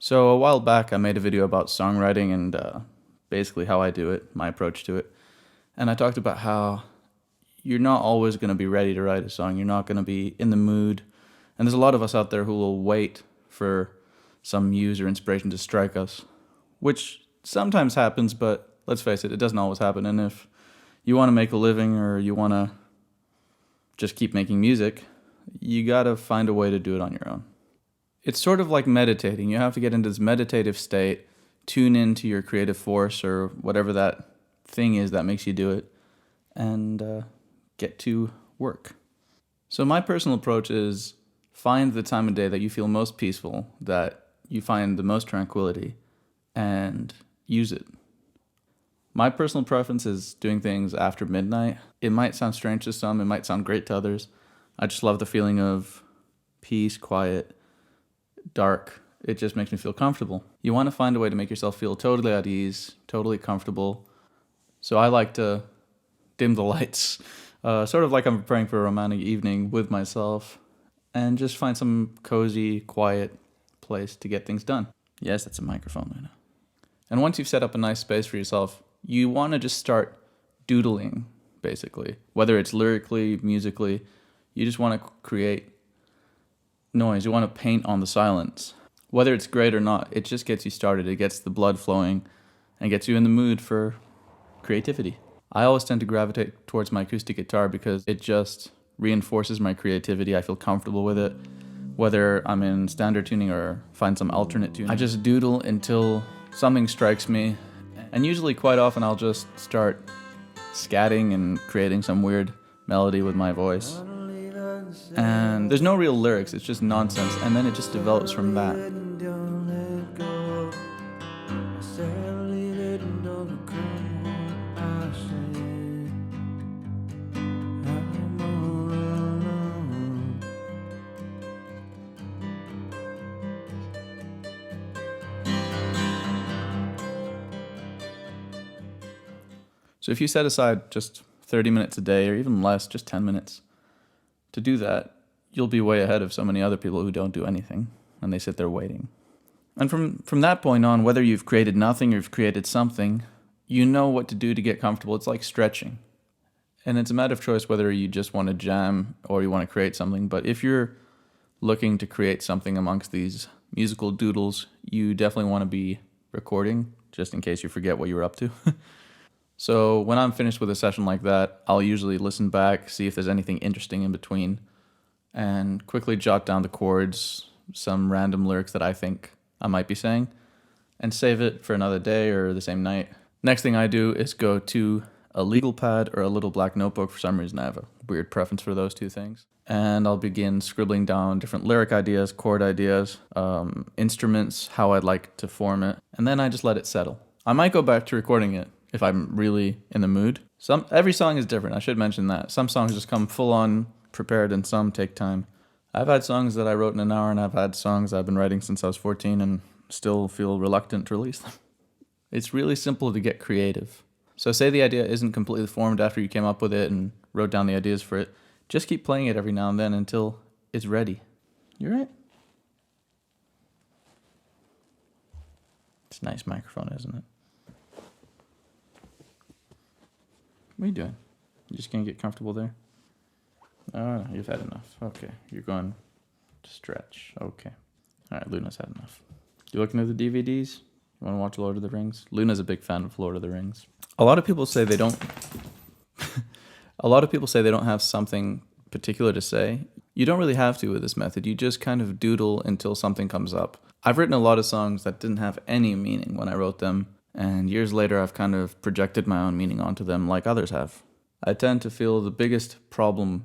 So a while back, I made a video about songwriting and basically how I do it, my approach to it. And I talked about how you're not always going to be ready to write a song. You're not going to be in the mood. And there's a lot of us out there who will wait for some muse or inspiration to strike us, which sometimes happens, but let's face it, it doesn't always happen. And if you want to make a living or you want to just keep making music, you got to find a way to do it on your own. It's sort of like meditating. You have to get into this meditative state, tune into your creative force or whatever that thing is that makes you do it, and get to work. So my personal approach is find the time of day that you feel most peaceful, that you find the most tranquility, and use it. My personal preference is doing things after midnight. It might sound strange to some, it might sound great to others. I just love the feeling of peace, quiet, dark. It just makes me feel comfortable. You want to find a way to make yourself feel totally at ease, totally comfortable. So I like to dim the lights, sort of like I'm preparing for a romantic evening with myself, and just find some cozy, quiet place to get things done. Yes, that's a microphone, Luna. And once you've set up a nice space for yourself, you want to just start doodling, basically. Whether it's lyrically, musically, you just want to create noise. You want to paint on the silence. Whether it's great or not, it just gets you started. It gets the blood flowing and gets you in the mood for creativity. I always tend to gravitate towards my acoustic guitar because it just reinforces my creativity. I feel comfortable with it, whether I'm in standard tuning or find some alternate tuning. I just doodle until something strikes me, and usually quite often I'll just start scatting and creating some weird melody with my voice. And there's no real lyrics, it's just nonsense, and then it just develops from that. So if you set aside just 30 minutes a day, or even less, just 10 minutes, to do that, you'll be way ahead of so many other people who don't do anything, and they sit there waiting. And from that point on, whether you've created nothing or you've created something, you know what to do to get comfortable. It's like stretching. And it's a matter of choice whether you just want to jam or you want to create something. But if you're looking to create something amongst these musical doodles, you definitely want to be recording, just in case you forget what you were up to. So when I'm finished with a session like that, I'll usually listen back, see if there's anything interesting in between, and quickly jot down the chords, some random lyrics that I think I might be saying, and save it for another day or the same night. Next thing I do is go to a legal pad or a little black notebook. For some reason, I have a weird preference for those two things. And I'll begin scribbling down different lyric ideas, chord ideas, instruments, how I'd like to form it, and then I just let it settle. I might go back to recording it if I'm really in the mood. Every song is different, I should mention that. Some songs just come full on prepared and some take time. I've had songs that I wrote in an hour, and I've had songs I've been writing since I was 14 and still feel reluctant to release them. It's really simple to get creative. So say the idea isn't completely formed after you came up with it and wrote down the ideas for it. Just keep playing it every now and then until it's ready. You right? It's a nice microphone, isn't it? What are you doing? You just gonna get comfortable there? Oh, you've had enough. Okay, you're going to stretch. Okay. All right, Luna's had enough. You looking at the DVDs? You want to watch Lord of the Rings? Luna's a big fan of Lord of the Rings. A lot of people say they don't. A lot of people say they don't have something particular to say. You don't really have to with this method. You just kind of doodle until something comes up. I've written a lot of songs that didn't have any meaning when I wrote them, and years later I've kind of projected my own meaning onto them like others have. I tend to feel the biggest problem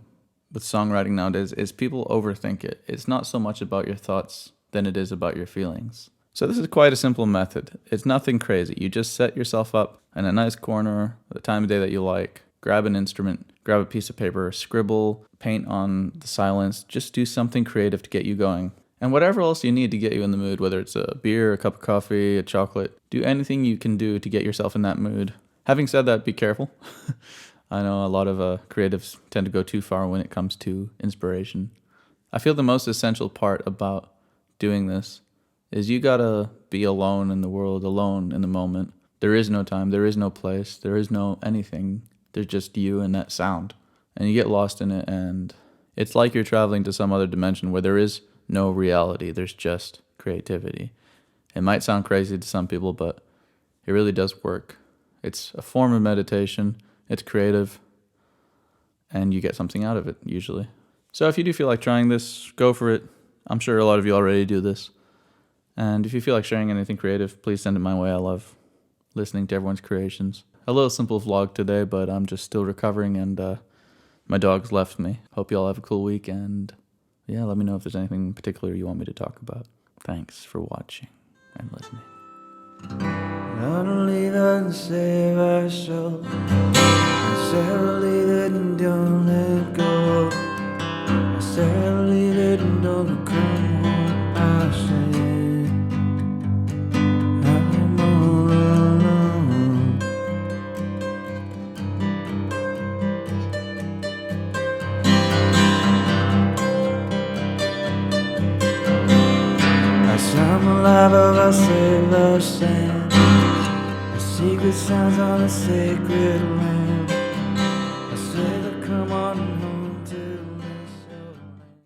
with songwriting nowadays is people overthink it. It's not so much about your thoughts than it is about your feelings. So this is quite a simple method. It's nothing crazy. You just set yourself up in a nice corner at the time of day that you like, grab an instrument, grab a piece of paper, scribble, paint on the silence, just do something creative to get you going. And whatever else you need to get you in the mood, whether it's a beer, a cup of coffee, a chocolate, do anything you can do to get yourself in that mood. Having said that, be careful. I know a lot of creatives tend to go too far when it comes to inspiration. I feel the most essential part about doing this is you gotta be alone in the world, alone in the moment. There is no time, there is no place, there is no anything. There's just you and that sound. And you get lost in it, and it's like you're traveling to some other dimension where there is no reality, there's just creativity. It might sound crazy to some people, but it really does work. It's a form of meditation, it's creative, and you get something out of it, usually. So if you do feel like trying this, go for it. I'm sure a lot of you already do this. And if you feel like sharing anything creative, please send it my way. I love listening to everyone's creations. A little simple vlog today, but I'm just still recovering, and my dog's left me. Hope you all have a cool week, and yeah, let me know if there's anything in particular you want me to talk about. Thanks for watching and listening. I don't leave and save our soul. I said leave it and don't let go. I said leave it and don't come home. I say I'm all alone. I sound alive, but I save the sand. Secret sounds on a sacred land.